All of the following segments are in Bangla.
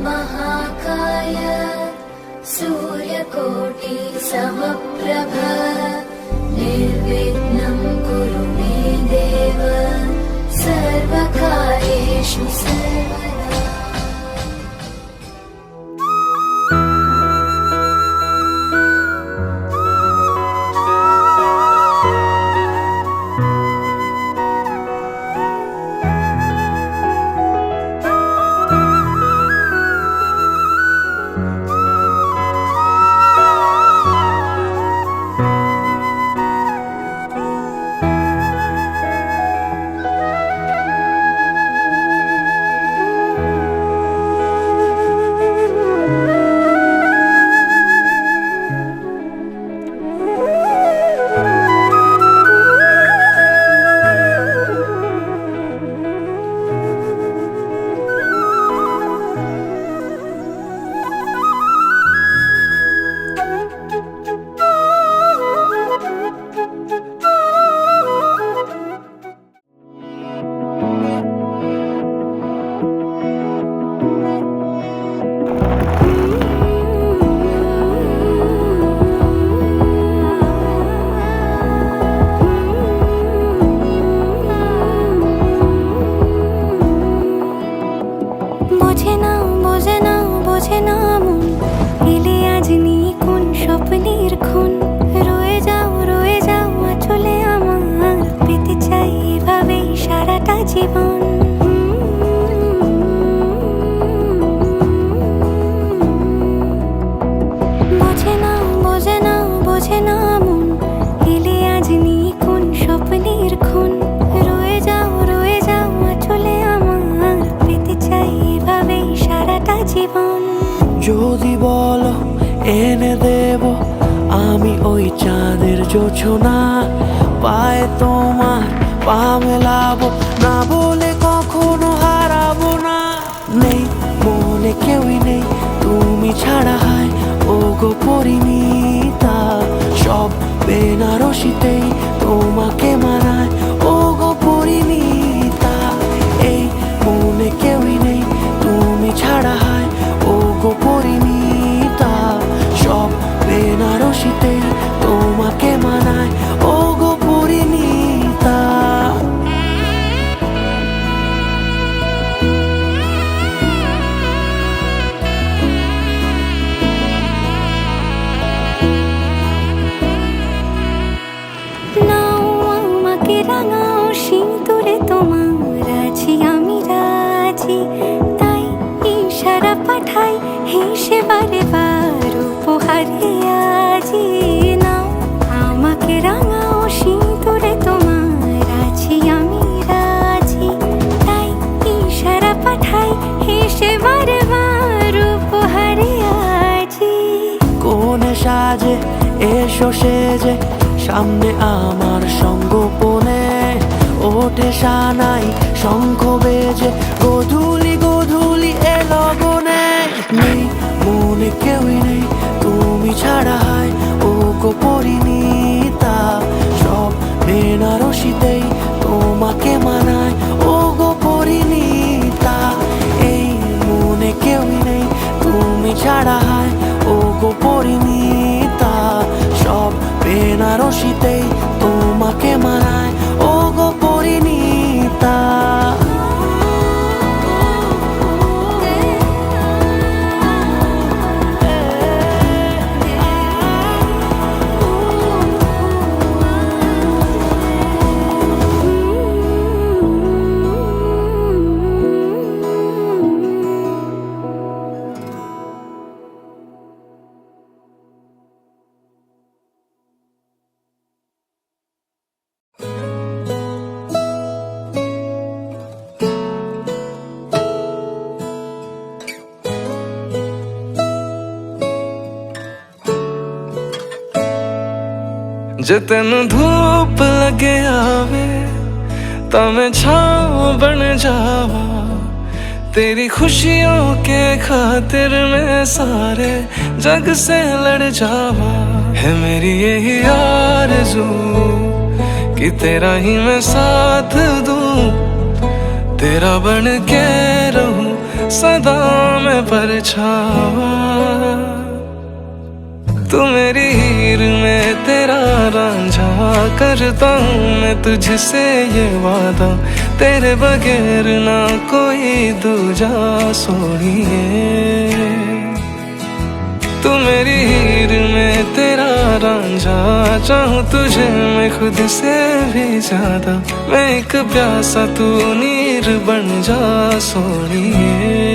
महाकाय सूर्यकोटि समप्रभ निर्विघ्नं कुरु मे देव सर्वकार्येषु सर्वदा। যদি বলো এনে দেব আমি ওই চাঁদের জোছনা, পায়ে তোমার পা মেলাবো, না বলে কখনো হারাবো না। নেই মনে কেউই নেই তুমি ছাড়া, হায় ও গো পরিণীতা, সব বেনারসিতেই তোমাকে মানায় ও গো পরিণীতা। এই মনে কেউই নেই তুমি ছাড়া, হায় ও গো পরিণীতা, সব বেনারসিতেই তোমাকে মানায় ও গো পরিণীতা। নাও আমাকে রাঙাও সিঁদুরে তোমার আছি আমি রাজি, তাই ইশারা পাঠাই হেসে বারে বার উপহারে আজি। নাও আমাকে রাঙাও সিঁদুরে তোমার আছি আমি রাজি, তাই ইশারা পাঠাই হেসে বারে বার উপহারে আজি। কোনে সাজে এসো সেজে সামনে আমার সঙ্গোপনে, ওঠে সানাই শঙ্খ বেজে গোধূলি গোধূলি এলো গনে। নেই মনে কেউই নেই তুমি ছাড়া, হায় ও গো পরিণীতা, সব বেনারসিতেই তোমাকে মানায় ও গো পরিণীতা। এই মনে কেউই নেই তুমি ছাড়া, হায় ও গো পরিণীতা, সব বেনারসিতেই তোমাকে মানায় ও গো পরিণীতা। जे तेन धूप लगे आवे ता मैं छाँव बन जावा, तेरी खुशियों के खातिर मैं सारे जग से लड़ जावा। है मेरी यही आरज़ू कि तेरा ही मैं साथ दूं, तेरा बन के रहूं सदा में परछावा। तू मेरी हीर में तेरा रांझा, करता हूँ मैं तुझसे ये वादा, तेरे बगैर ना कोई दूजा सोनिए। तू मेरी हीर में तेरा रांझा, चाहूँ तुझे मैं खुद से भी ज्यादा, मैं एक प्यासा तू नीर बन जा सोनिए।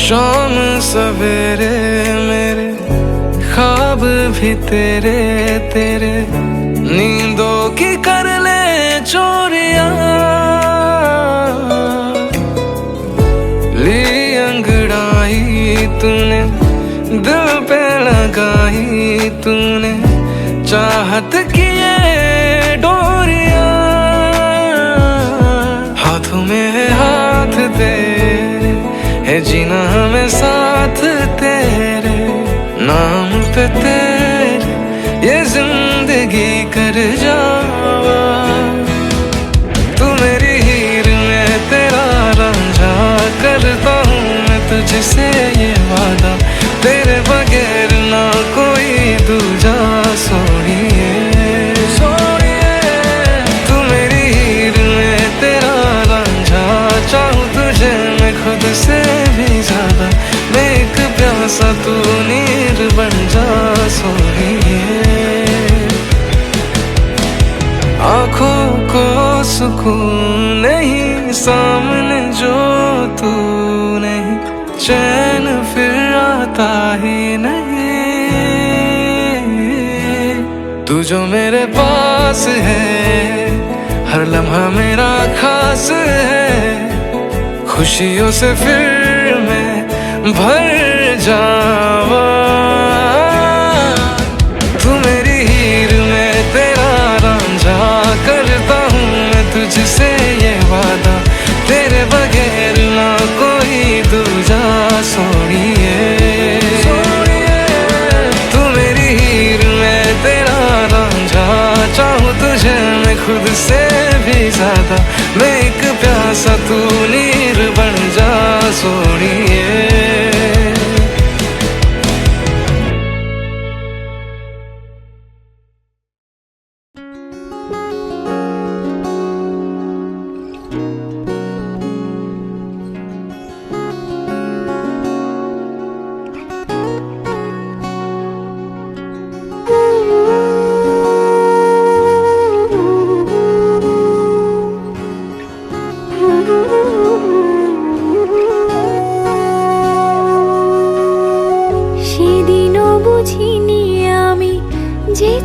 शाम सवेरे मेरे ख्वाब भी तेरे तेरे, नींदों की कर ले चोरियां। ली अंगड़ाई तूने दिल पे लगाई, तूने चाहत की ये डोरियां। हाथों में है हाथ तेरे, है जीना हमें साथ तेरे, नाम पे तेरे ये जिंदगी कर जावा। तू मेरी हीर में तेरा रांझा, करता हूँ मैं तुझसे ये वादा, तेरे बगैर ना कोई दूजा सोनिए। तू मेरी हीर में तेरा रांझा, चाहूँ तुझे मैं खुद से भी ज्यादा, मैं एक प्यासा तू नीर बन जा सोनिए। आँखों को सुकून नहीं, सामने जो तू नहीं, चैन फिर आता ही नहीं। तू जो मेरे पास है, हर लम्हा मेरा खास है, खुशियों से फिर मैं भर जावा। तू मेरी हीर में तेरा रांझा, करता हूँ मैं तुझसे ये वादा, तेरे बगैर ना कोई दूजा सोनिए। तू मेरी हीर में तेरा रांझा, चाहूँ तुझे मैं खुद से भी ज्यादा, मैं एक प्यासा तू नीर बन जा सोनिए।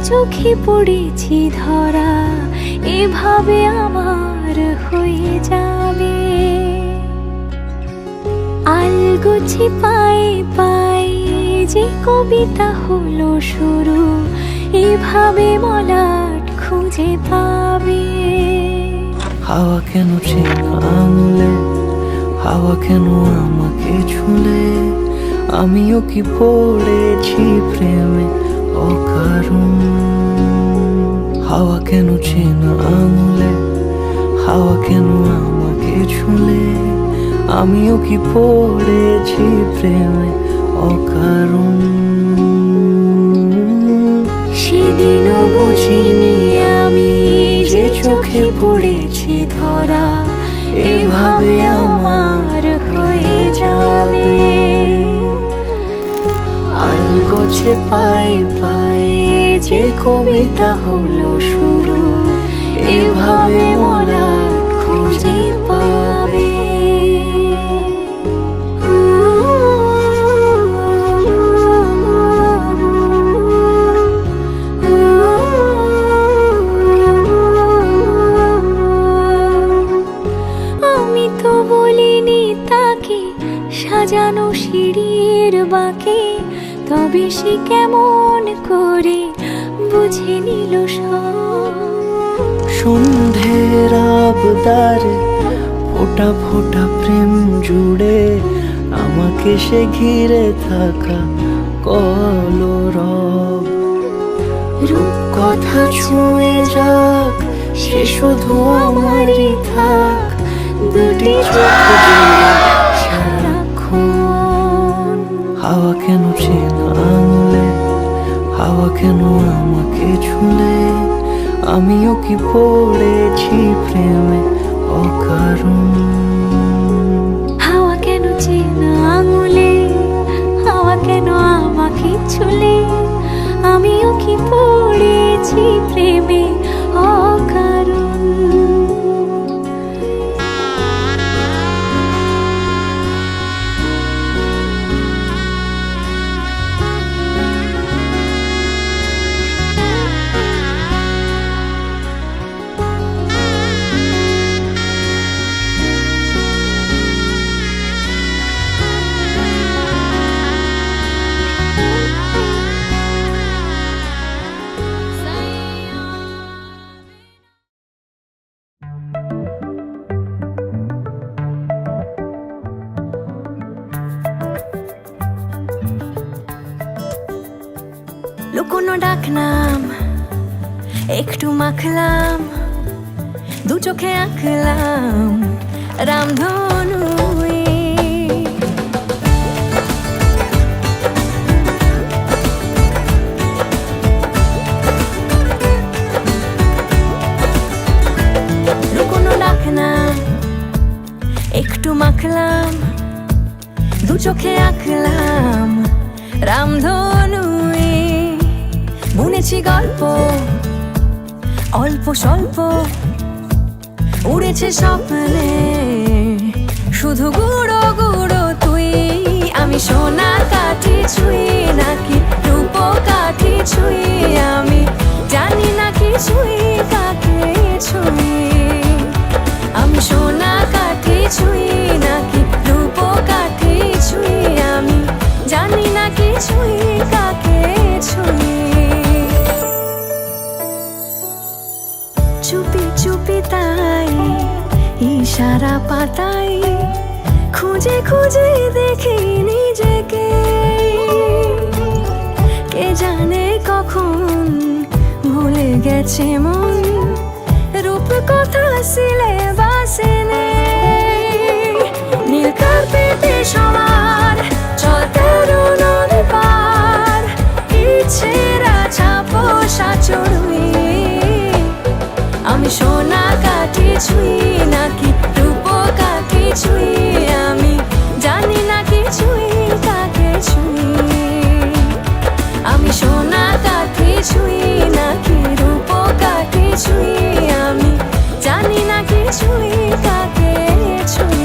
চোখে পড়েছি ধরা, এভাবে আমার হয়ে যাবে। আলগোছে পায়ে পায়ে যে কবিতা হলো শুরু, এভাবে মলাট খুঁজে পাবে। হাওয়া কেন চেনা আঙুলে, হাওয়া কেন আমাকে ছুলে, আমিও কি পড়েছি প্রেমে অকারণ। হাওয়া কেন চেনা আঙুলে, হাওয়া কেন আমাকে ছুলে, আমিও কি পড়েছি প্রেমে অকারণ। সেদিনও বুঝিনি আমি যে চোখে পড়েছি ধরা, এভাবে আমার হয়ে যাবে। আলগোছে পায়ে পায়ে যে কবিতা হলো শুরু, এভাবে মলাট খুঁজে পাবে। সাজানো সিঁড়ির বাঁকে, তবে সে কেমন করে বুঝে নিল সব। সন্ধ্যের আবদারে ফোঁটা ফোঁটা প্রেম জুড়ে আমাকে সে ঘিরে থাকা কলরব। রূপকথা ছুঁয়ে যাক, সে শুধু আমারই থাক, দুটি চোখ জুড়ে সারাক্ষণ। হাওয়া কেন চেনা আঙুলে, হাওয়া কেন আমাকে ছুলে, আমিও কি পড়েছি প্রেমে অকারণ। হাওয়া কেন চেনা আঙুলে, হাওয়া কেন আমাকে ছুলে, আমিও কি পড়েছি প্রেমে অকারণ। লুকোনো ডাকনাম একটু মাখলাম, দু চোখে আঁকলাম রামধনু। লুকোনো ডাকনাম একটু মাখলাম, দু চোখে আঁকলাম রামধনু। বুনেছি গল্প অল্প স্বল্প, উড়েছে স্বপ্নে শুধু গুঁড়ো গুঁড়ো তুই। আমি সোনা কাঠি ছুঁই নাকি রূপ কাঠি ছুঁই, আমি জানি না কি ছুঁই কাকে ছুঁই। আমি সোনা কাঠি ছুঁই নাকি রূপ কাঠি ছুঁই, আমি জানি না কি ছুঁই কাকে ছুঁই। চুপি চুপি তাই ইশারা পাতাই, খুঁজে খুঁজে দেখি নিজেকে। কে জানে কখন ভুলে গেছে মন, রূপ কথা সিলেবাসে নেই। নীল কার্পেটে সবার চলতে নদী পার, ইচ্ছেরা ছাপোষা চড়ুই। আমি সোনা কাঠি ছুঁই নাকি রূপ কাঠি ছুঁই, আমি জানি না কি ছুঁই কাকে ছুঁই। আমি সোনা কাঠি ছুঁই নাকি রূপ কাঠি ছুঁই, আমি জানি না কি ছুঁই কাকে ছুঁই।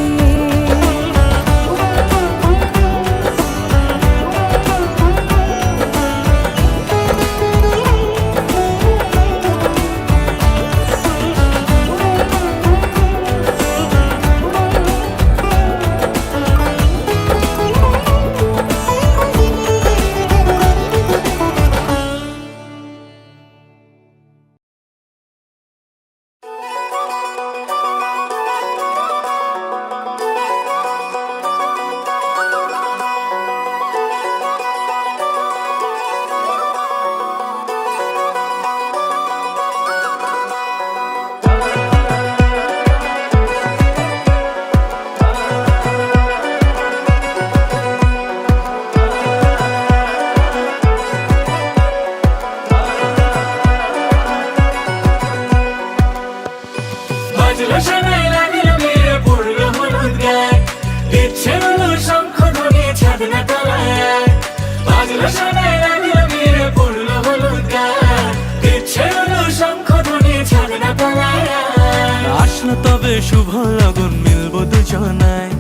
আসলো তবে শুভ লগন, মিলবো দুজনায়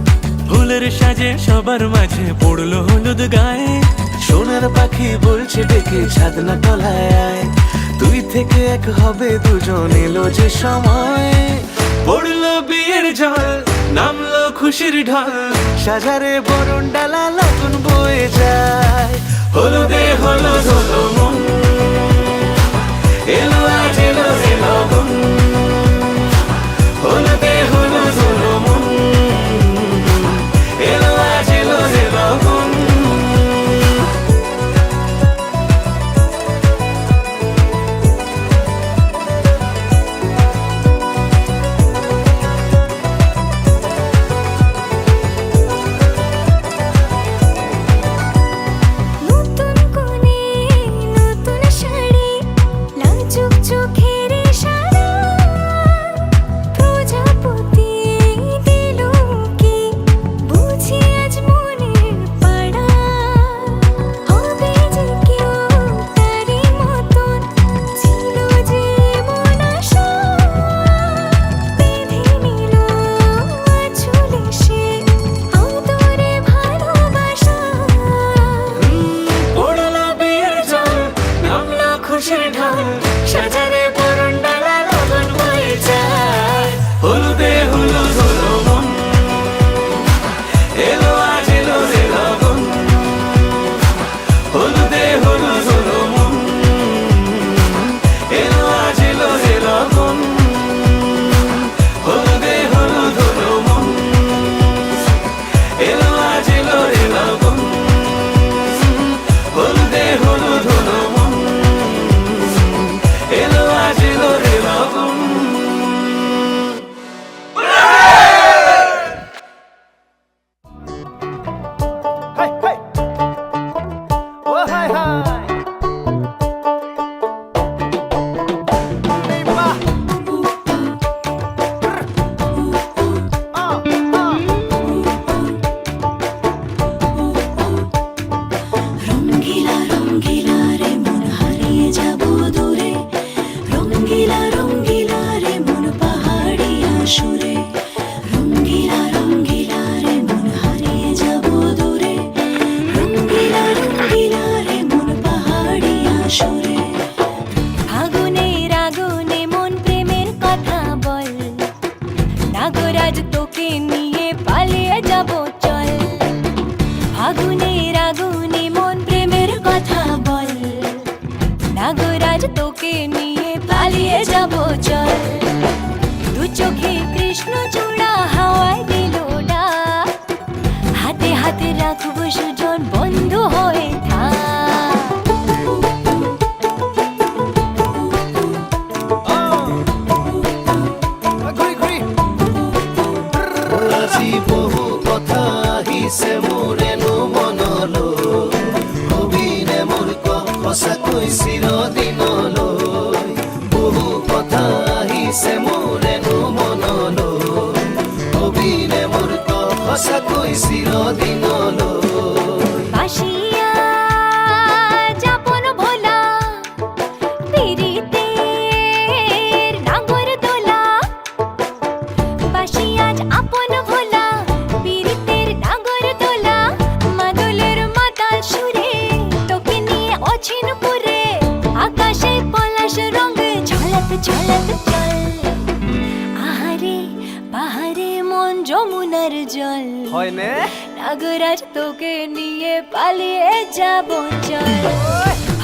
ফুলের সাজে সবার মাঝে পড়লো হলুদ গায়ে। সোনার পাখি বলছে ডেকে ছাদনা তলায়, তুই থেকে এক হবে দুজন, এলো যে সময়। পড়লো বিয়ের জল, নামলো খুশির ঢল সাজারে বরণ ডালা লগন বয়ে যায় হলুদে হলুদ হলো মন এলো আজ এলো রে লগন হলুদে হলুদ হলো মন এলো আজ এলো রে লগন নতুন কোণে নতুন শাড়ি লাজুক চোখের ইশারা প্রজাপতি দিল কি বুঝি আজ মনের পাড়া হবে যে কেউ তারই মতন ছিল যে মন আশা বেঁধে নিল আঁচলে সে আদরে ভালোবাসা পড়লো বিয়ের জল নামলো খুশির ঢল সাজারে বরণ ডালা লগন বয়ে যায় হলুদে হলুদ হলো মন এলো আজ এলো রে লগন হলুদে হলুদ হলো মন এলো আজ এলো রে লগন হলুদে হলুদ হলো মন এলো আজ এলো রে লগন হলুদে হলুদ হলো মন এলো আজ এলো রে লগন Hey, hey. Oh, hi, hi. Viva. রঙ্গিলা রঙ্গিলা রে মন হারিয়ে যাব দূরে রঙ্গিলা রঙ্গিলা রে মন পাহাড়িয়া সুরে রঙ্গিলা রঙ্গিলা রে মন হারিয়ে যাব দূরে রঙ্গিলা রঙ্গিলা রে মন পাহাড়িয়া সুরে আগুনের আগুনে মন প্রেমের কথা বল নাগরাজ তোকে নিয়ে পালিয়ে যাব চল আগুনের আগুনে মন প্রেমের কথা বল নাগরাজ তোকে নিয়ে পালিয়ে যাব চল দু চোখে কৃষ্ণ চূড়া হাওয়ায় দিল ডাক হাতে হাতে রাখবো সুজন বন্ধু হয়ে থাক ঘুরি ঘুরি আজি বহু কথা আহিছে মোৰেনো মনলৈ কবিৰে মোৰ সঁচাকৈ চিৰদিনলৈ বহু কথা আহিছে মোৰেনো মনলৈ কবিৰে মোৰ সঁচাকৈ চিৰদিনলৈ বাসিয়া যাপন ভোলা পিরিতের নাগর দোলা বাসিয়া আপন ভোলা পিরিতের নাগর দোলা মাদলের মাতাল সুরে তোকে নিয়ে অছিন পুরে আকাশে পলাশ রঙ ঝলক ঝলক চল আহারে পাহাড়ে মন যমুনার জল হয়নে নাগরাজ তোকে নিয়ে পালিয়ে যাব চল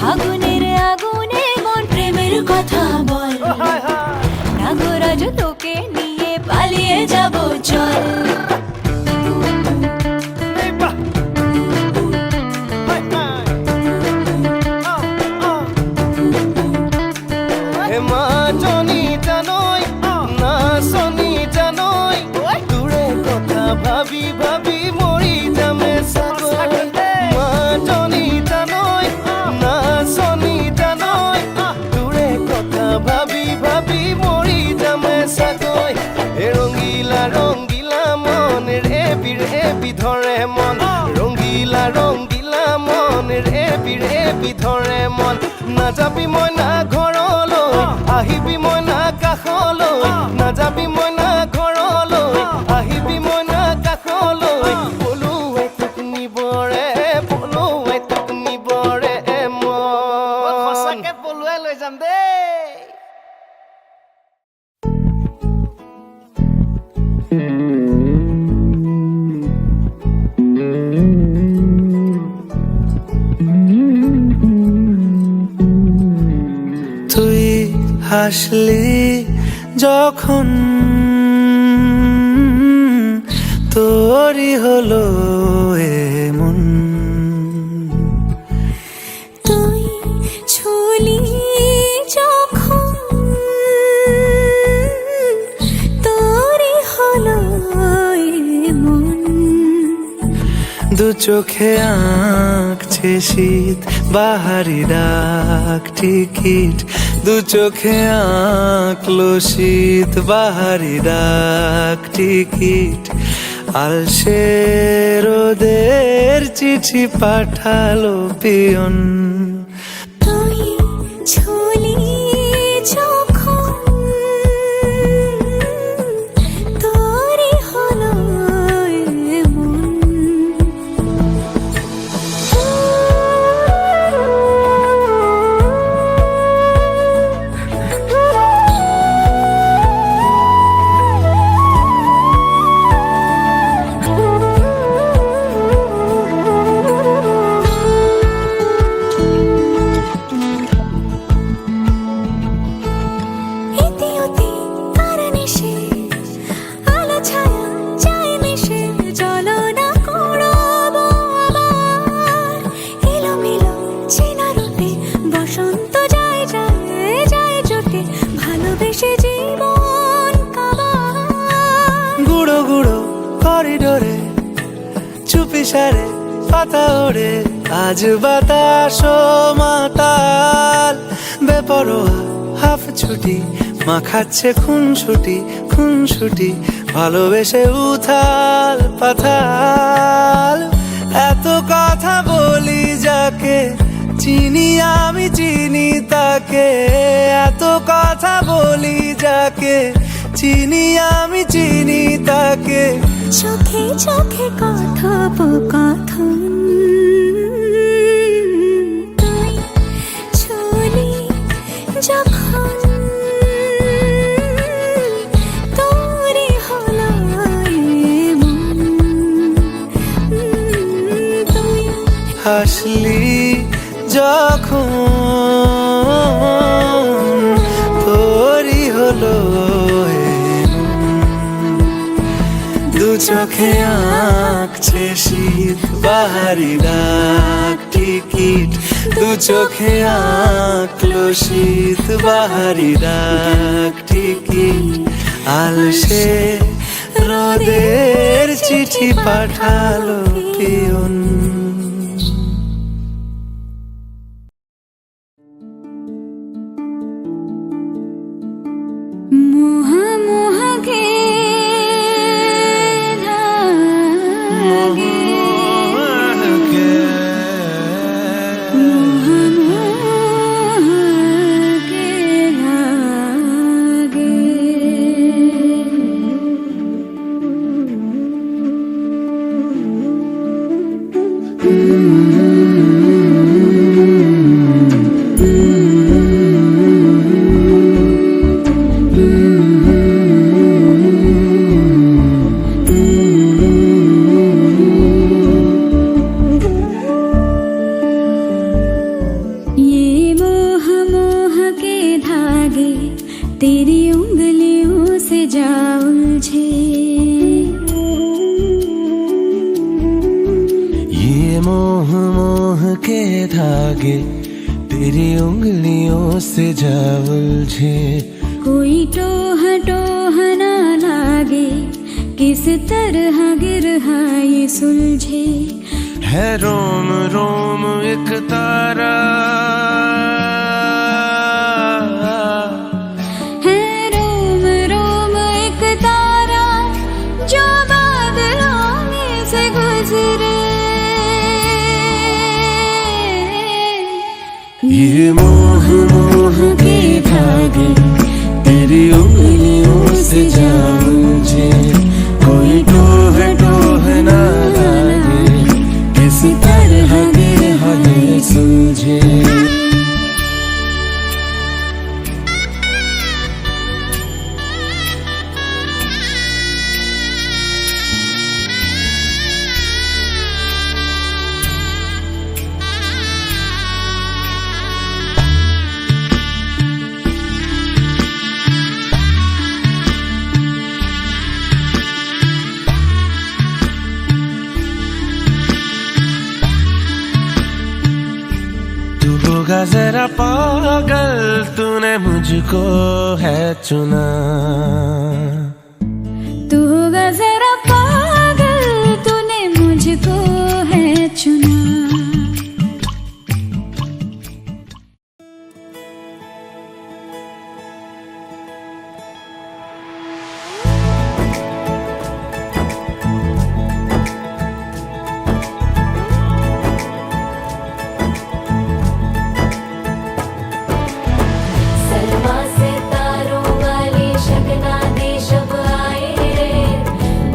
আগুনের আগুনে মন প্রেমের কথা বল হাই হাই নাগরাজ তোকে নিয়ে পালিয়ে যাব চল Viva. Hey, hey. হে মা জনি জানই না শনি জানই দূরে কথা ভাবি ভাবি মরি যামে সাগর মা জনি জানই না শনি জানই দূরে কথা ভাবি ভাবি মরি যামে সাগর হে রঙ্গিলা রঙ্গিলা মন রে ধরে মন রঙ্গিলা রঙ্গিলা মন ৰে ধৰে মন নাযাবি মই না ঘৰলৈ আহিবি মই না কাষলৈ নাযাবি মই না ঘৰলৈ আহিবি মই না কাষলৈ পলুৱে তোক নিবৰে মন সঁচাকে পলুৱে লৈ যাম দেই হাসলি যখন তোরই হলো এমন। তুই ছুলি যখন তোরই হলো এমন। দু চোখে আঁকছে শীত বাহারি ডাক টিকিট, দু চোখে আঁকলো শীত বাহারি ডাক টিকিট। আলসে রোদের চিঠি পাঠালো পিয়ন। তুই ছুলি যখন তোরই হলো এমন। ইতিউতি কার নেশে, আলো ছায়া যায় মিশে, চলো না কুড়াবো আবার এলোমেলো চেনা রূপে। বসন্ত যায় যায় যায় জোটে, ভালোবেসে জীবন কাবার। গুঁড়ো গুঁড়ো করিডোরে চুপি সারে পাতা ওড়ে, আজ বাতাস মাতাল বেপরোয়া হাফ ছুটি। মাখাচ্ছে খুনসুটি খুনসুটি, ভালোবেসে উথাল পাথাল। এত কথা বলি যাকে চিনি আমি চিনি তাকে, এত কথা বলি যাকে চিনি আমি চিনি তাকে। চোখে চোখে কথোপকথন, তুই ছুলি যখন তোরই হলো এমন। তুই হাসলি যখন তোরই হলো এমন। দু চোখে আঁকছে শীত বাহারি ডাক টিকিট, দু চোখে আঁকলো শীত বাহারি ডাক টিকিট। আলসে রোদের চিঠি পাঠালো পিয়ন। মোহ মোহ কে ধাগে, মোহ মোহ কে ধাগে। तेरी उंगलियों से जा उलझे, ये मोह मोह के धागे तेरी उंगलियों से जा उलझे। कोई टोह टोह ना लागे, किस तरह गिरहा ये सुलझे। है रोम रोम एक तारा, है रोम रोम एक तारा, जो बादलों में से गुजरे। ये मोह मोह के धागे तेरी उंगलियों से जा उलझे। कोई टोह टोह ना लागे, किस तरह गिरहा ये सुलझे। जरा पागल तूने मुझको है चुना तू होगा जरा पागल तूने मुझको है चुना सलमा से तारों वाली शगना दे शब आए रे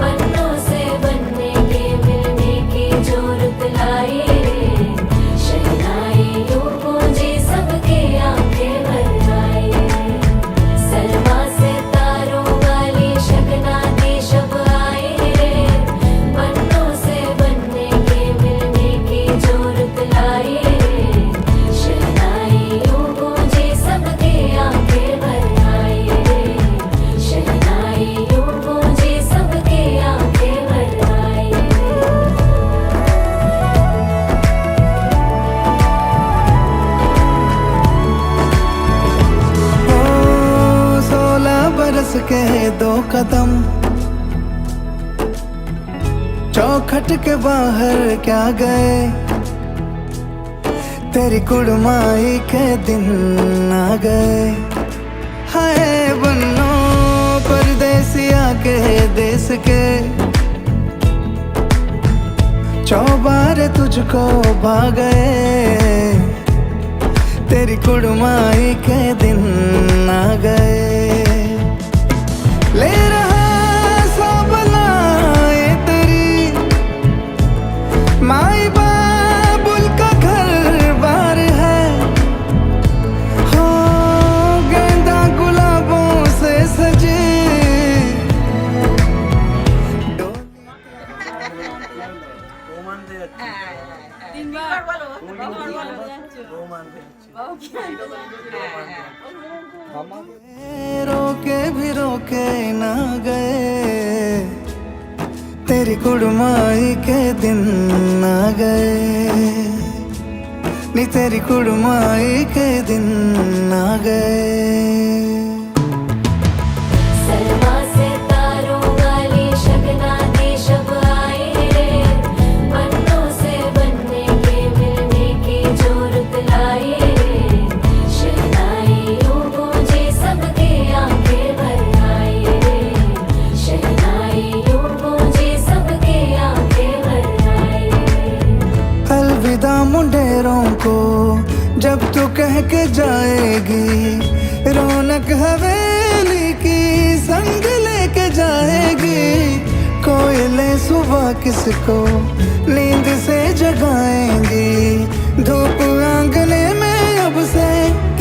बन्नों से बनने के मिलने की जरूरत लाए रे शहनाई यूं गूंजी सबके आंखें भर आए सलमा से तारों वाली शगना दे शब आए रे बन्नों से बनने के मिलने की जरूरत लाए रे शहनाई यूं गूंजी सबके आंखें भर आए रे शहनाई यूं गूंजी सबके आंखें भर आए ओ 16 बरस के 2 कदम चौखट के बाहर क्या गए तेरी कुड़माई के दिन आ गए हाय बन्नो परदेसिया के देश के चौबारे तुझको भा गए तेरी कुड़माई के दिन आ गए ले रहा सब लाए तेरी माई बाबुल का घर बार है हो गेंदा गुलाबों से सजे रोके भी रोके ना गए तेरी कुड़माई के दिन आ गए नी तेरी कुड़माई के दिन आ गए सलमा से तारों वाली शगना दे शब आए रे बन्नों से बनने के मिलने की जरूरत लाए रे शहनाई यूं गूंजी सबके आंखें भर आए रे शहनाई यूं गूंजी सबके आंखें भर आए अलविदा मुंडेरों को जब तू कह के जाएगी रौनक हवेली की संग लेके जाएगी कोयले सुबह किसको नींद से जगाएंगी धूप आंगने में अब से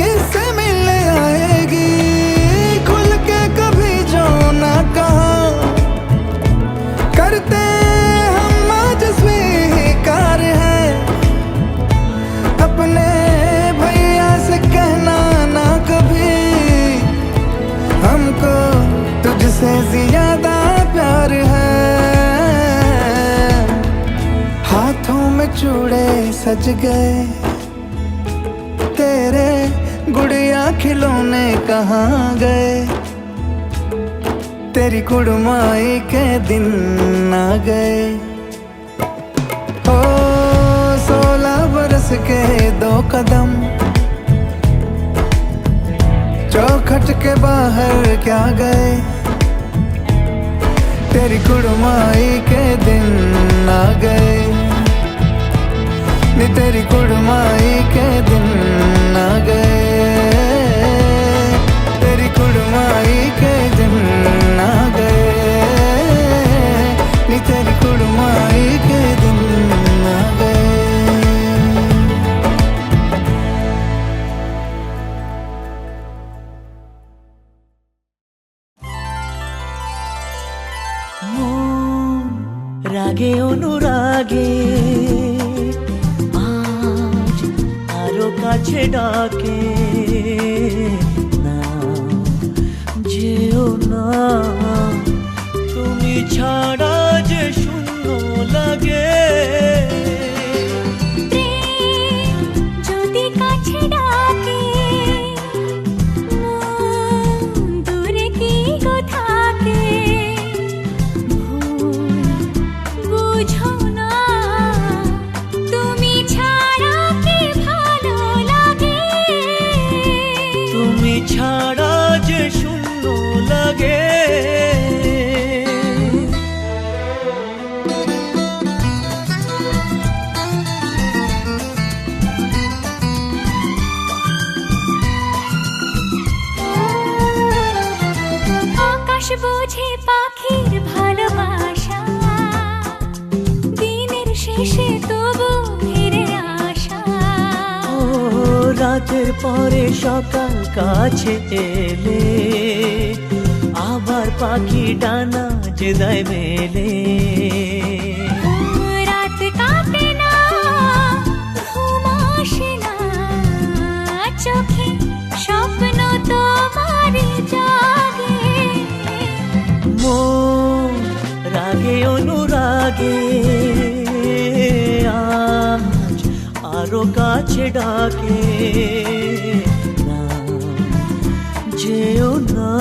किससे मिलने आएगी खुल के कभी जो ना कहा करते हम आज स्वीकार है अपने भैया से कहना ना कभी हमको तुझसे ज्यादा प्यार है हाथों में चूड़े सज गए तेरे गुड़िया खिलौने कहाँ गए तेरी कुड़माई के दिन आ गए ओ 16 बरस के 2 कदम चौखट के बाहर क्या गए तेरी कुड़माई के दिन आ गए नी तेरी कुड़माई के दिन आ गए तेरी कुड़माई के दिन आ गए नी तेरी कुड़माई के दिन आ गए রাগে অনুরাগে আজ আরো কাছে ডাকে না যেও না তুমি ছাড়া যে শূন্য লাগে প্রেম যদি কাছে সে তবু ফিরে আসা। ও রাতের পরে সকাল কাছে এলে আবার পাখি ডানা যে দেয় মেলে। রাত কাটে না, ঘুম আসে না, চোখে স্বপ্ন তোমারই জাগে। মন রাগে অনুরাগে আজ আরো কাছে ডাকে। না যেও না,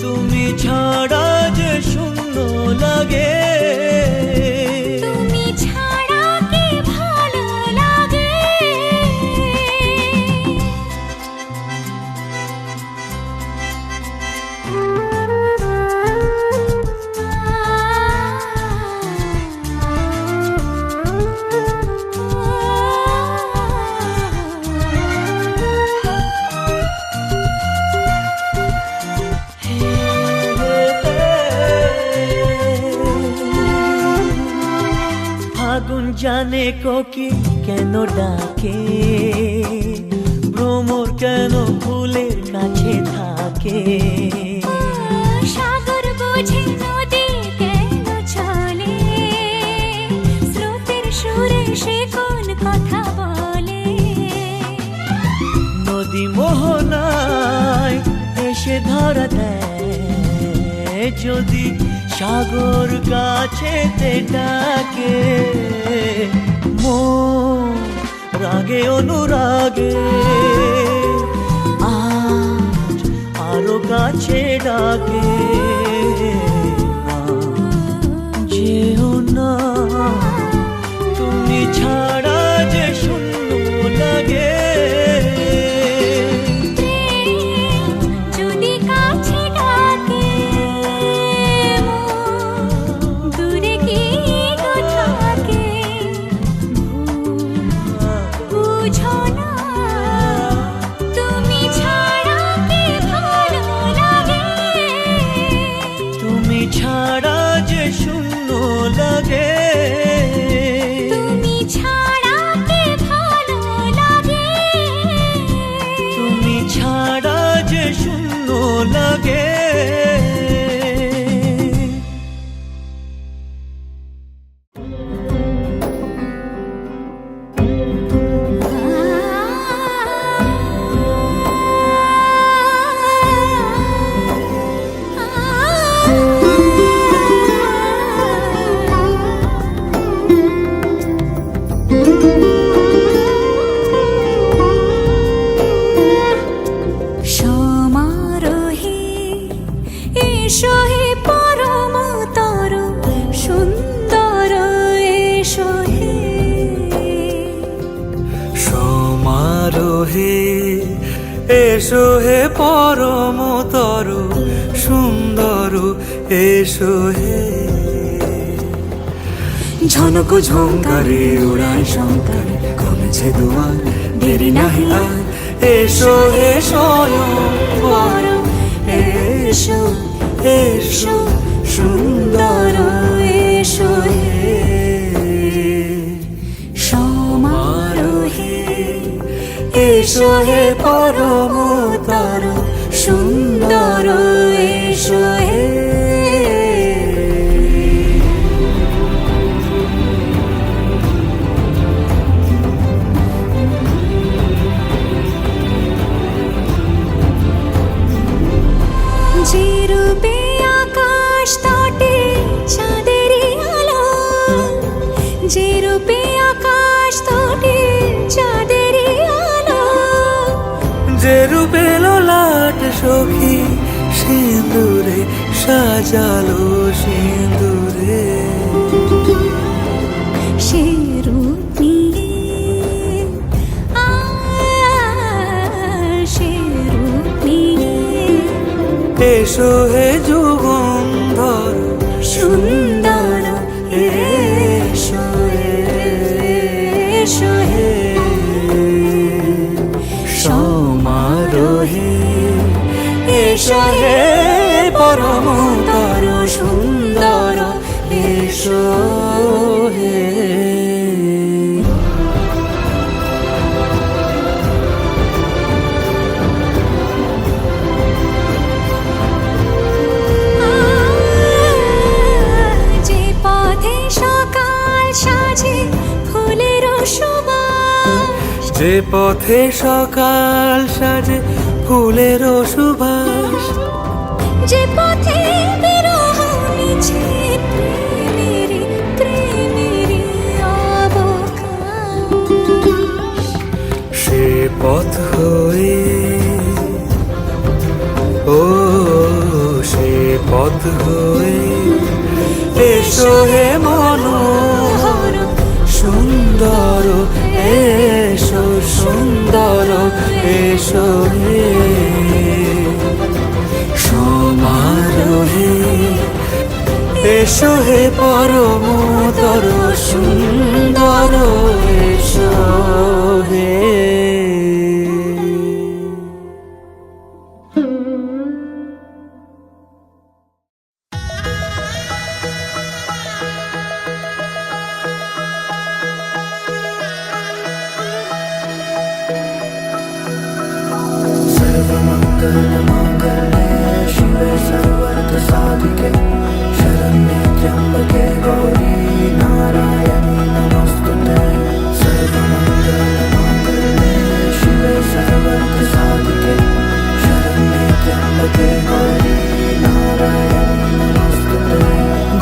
তুমি ছাড়া যে শূন্য লাগে। তুমি ছাড়া কি ভালো লাগে। আগুন জানে কোকিল কেন ডাকে, ভ্রমর কেন ফুলের কাছে থাকে। সাগর বোঝে নদী কেন চলে, স্রোতের সুরে সে কোন কথা বলে। নদী মোহনায় এসে ধরা দেয় যদি সাগর কাছেতে ডাকে। মন রাগে অনুরাগে আজ আরো কাছে ডাকে। যেও না, তুমি ছাড়া যে শূন্য লাগে। যদি কাছে ডাকে, দূরে কি গো থাকে। বুঝো না, তুমি ছাড়া কি ভালো লাগে। তুমি ছাড়া যে শূন্য লাগে। তুমি ছাড়া কি ভালো লাগে। তুমি ছাড়া যে শূন্য লাগে। সমারোহে এসো হে পরমতর সুন্দর, এসো হে। সমারোহে এসো হে পরমতর সুন্দর, এসো হে। ঝনক ঝঙ্কারে উড়ায় শঙ্কর, কমেছে দুয়ার দেরি নাহি আর। এসো হে স্বয়ং বর, এসো এসো সুন্দর, এসো হে। সমারোহে এসো হে পরমতর সুন্দর, এসো হে। যে রূপে আকাশ তটে চাঁদেরই আলো, যে রূপে আকাশ তটে চাঁদেরই আলো। যে রূপে লোলাট সখী সিঁদুরে সাজালো সিঁদুরে। সে রূপ নিয়ে সে রূপ নিয়ে এসো হে যুগন্ধর সুন্দর, এসো এসো হে। সমারোহে এসো হে পরমতর সুন্দর, এসো হে। সাজে ফুলের সুবাস, যে পথে সকাল সাজে ফুলের সুবাস, যে পথে বিরহ মিছে প্রেমেরই প্রেমেরই অবকাশ। সে পথ হয়ে ও সে পথ হয়ে এসো হে মনোহর সুন্দর, এসো সুন্দর, এসো হে সমারোহে, এসো হে পরমতর সুন্দর, এসো হে।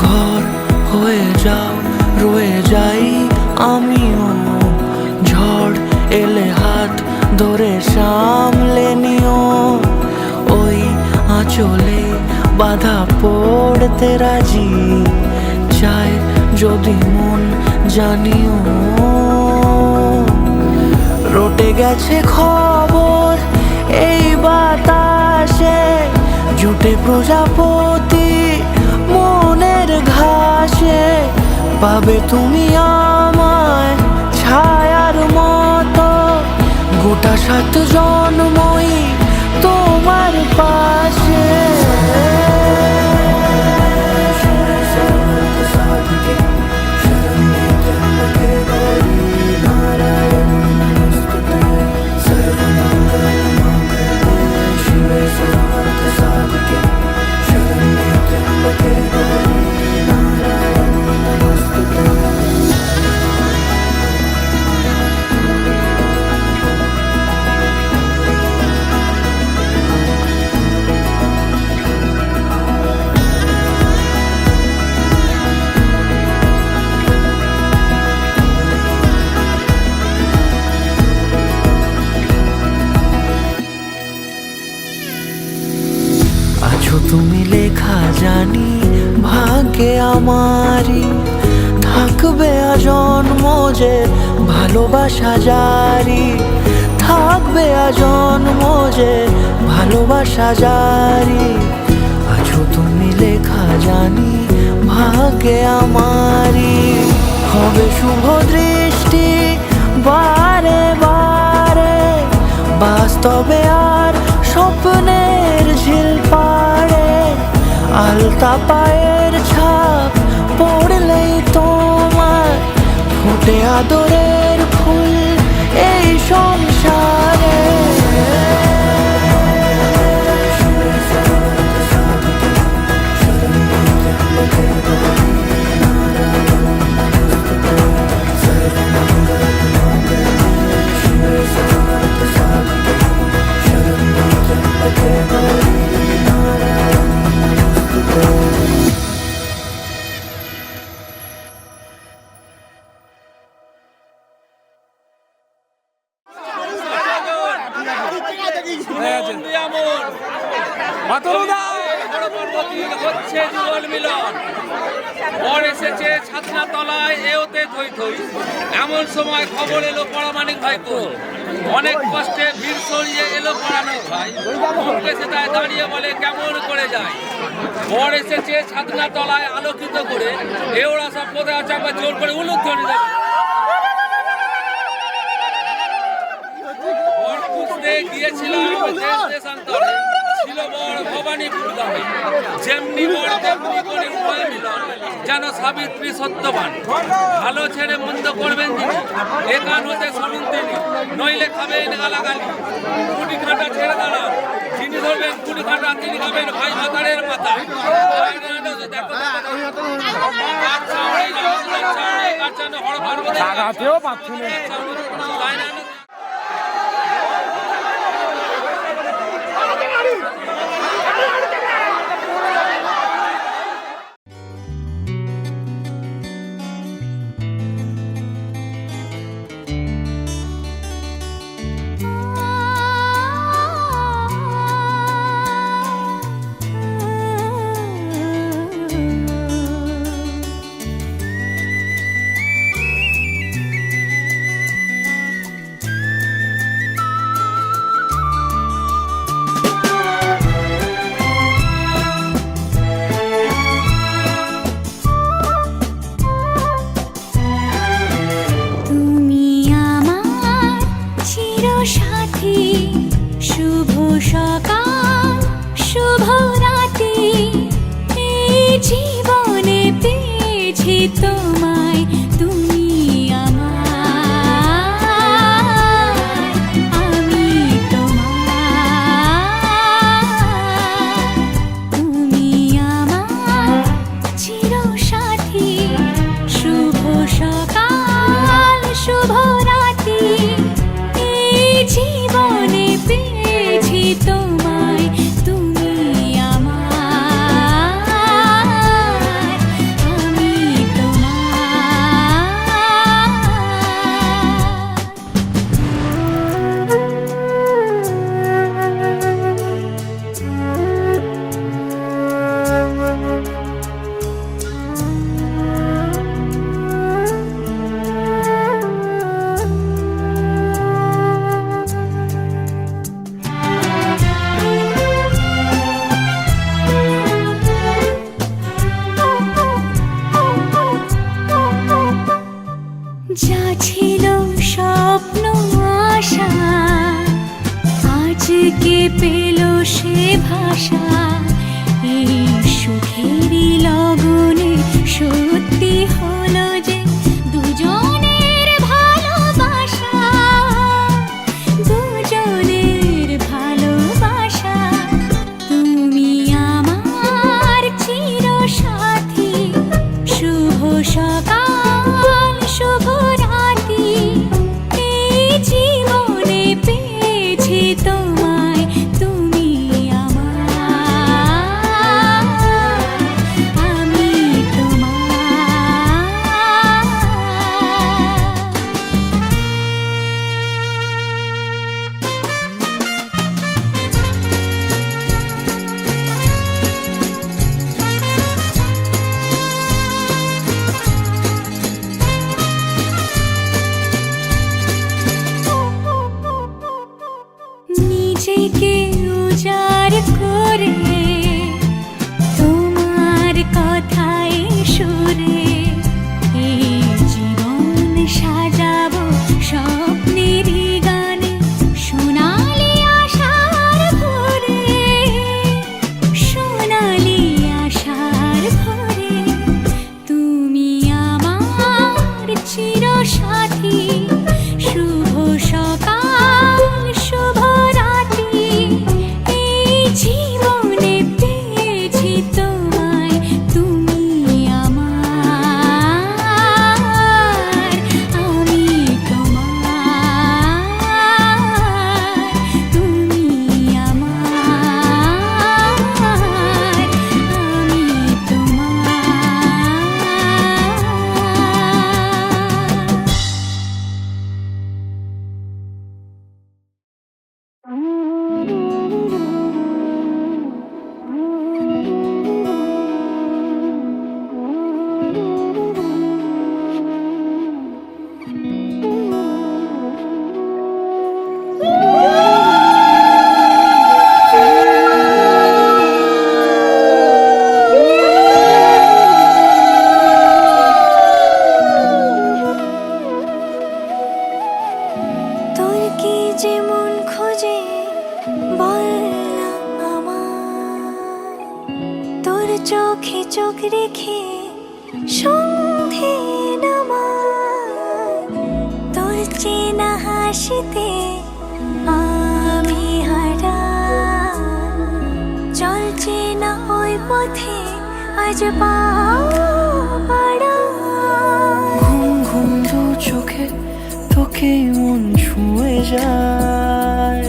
ঘর হয়ে যাও রয়ে যাই আমিও, ঝড় এলে হাত ধরে সামলে নিও, ওই আঁচলে বাধা পড়তে রাজি, চাই যদি মন জানিও। রটে গেছে খবর এই বাতাসে, জুটে প্রজাপতি মনের ঘাসে, পাবে তুমি আমায় ছায়ার মতো, গোটা 7 জন্মই তোমার পাশে। আছো তুমি লেখা জানি ভাগ্যে আমারই, থাকবে আজন্ম যে ভালোবাসা জারি, থাকবে আজন্ম যে ভালোবাসা জারি। আছো তুমি লেখা জানি ভাগ্যে আমারই, হবে শুভ দৃষ্টি বারে বারে, বাস্তবে আর স্বপ্নের ঝিল পাড়ে, আলতা পায়ের ছাপ পড়লেই তোমার ফুটে আদরের ফুল এই সংসারে। হচ্ছে যুগল মিলন, বর এসেছে ছাতনা তলায় এওতে থই থই, এমন সময় খবর এলো পরামানিক ভাইপো, অনেক কষ্টে ভিড় সরিয়ে এলো পরামানিক ভাই, মুখে সেটায় দাঁড়িয়ে বলে কেমন করে যায়। বর এসেছে ছাতনা তলায় আলোকিত করে, এওরা সব পদে আছে একবার জোর করে উলুধ্বনি দেবে। বর খুঁজতে গিয়েছিলাম দেশ দেশান্তরে, ছিল বর ভবানীপুর গ্রামে, যেমনি বর তেমনি করে উভয় মিলন, যেন সাবিত্রী সত্যবান। ভালো ছেড়ে মন্দ করবেন যিনি, একান হতে শুনুন তিনি, নইলে খাবেন গালাগালি। কুটি কাঁটা ছেড়ে দাঁড়ান, যিনি ধরবেন কুটি কাঁটা তিনি খাবেন ভাই ভাতারের মাথা। জন্য হড়বড় করে লাগাতেও পারছি না। তাই না? তুমি আমার চিরসাথী, শুভ সকাল শুভ রাতি, এই জীবনে পেয়েছি তোমায়, তুমি আমার, আমি তোমার। তুমি আমার চিরসাথী, শুভ সকাল শুভ রাতি, এই জীবনে পেয়েছি তোমায়, তুমি আমার, আমি যা ছিল স্বপ্ন আশা, আজকে পেল সে ভাষা, এই সুখেরই লগনে সত্যি হলো যে দুজনের ভালোবাসা, দুজনের ভালোবাসা। তুমি আমার চিরসাথী, শুভ সকাল শুভ রাতি, এই জীবনে পেয়েছি তোমায়, তুমি আমার, আমি নিজেকে উজাড় করে তোমার কথায় সুরে, এই জীবন সাজাবো স্বপ্নেরই গানে, সোনালি আশার ভোরে, সোনালি আশার ভোরে। তুমি আমার চিরসাথী, শুভ সকাল শুভ রাতি, এই জীবনে পেয়েছি তোমায়, তুমি আমার, আমি তোমার। তুমি আমার, আমি তোমার। তোর কি যেমন খোঁজে বল না আমার, তোর চোখে চোখ রেখে সন্ধে নামার, তোর চেনা হাসিতে আমি হারা, চলছে না ওই পথে আজ পা পাড়া। ঘুম চোখে তোকে মন ছুঁয়ে যায়,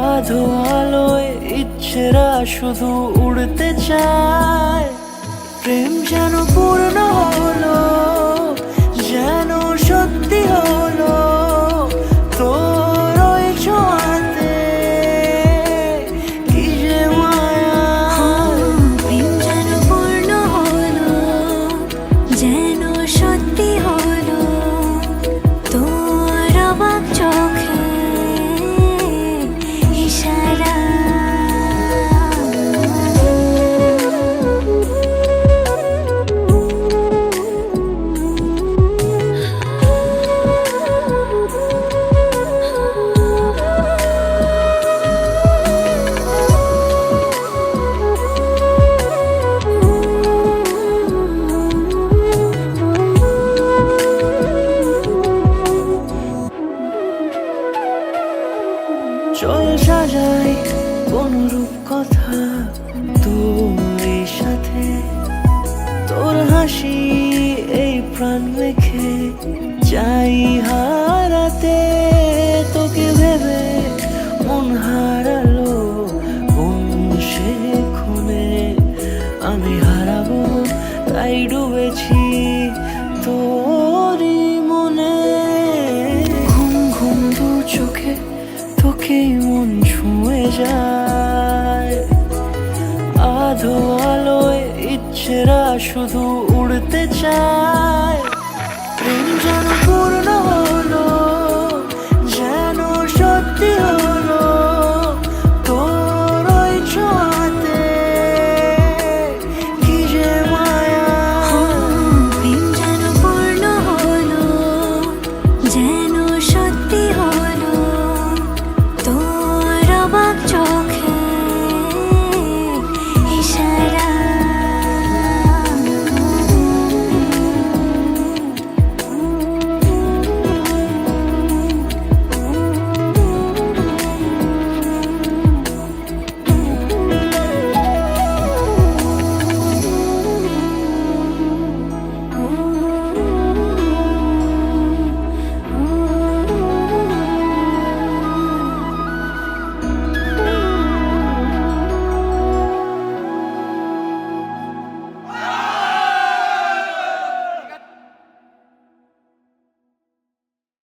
আধো আলোয় ইচ্ছেরা শুধু উড়তে চায়। প্রেম যেন পূর্ণ হলো, যেন সত্যি হলো তোর ওই ছোঁয়াতে, কি যে মায়া। প্রেম যেন পূর্ণ হলো, যেন সত্যি হলো তোর অবাক চোখে ইশারা। চল সাজাই কোন রূপ কথা তোর সাথে, তোর হাসি এই প্রাণ লেখে চাই হারাতে। তোকে ভেবে মন হারালো কোন সে ক্ষণে, আমি হারাবো তাই ডুবেছি তোরই মনে। ঘুম ঘুম দু চোখে তোকে মন ছুঁয়ে যায়, আধো আলোয় ইচ্ছেরা শুধু উড়তে চায়।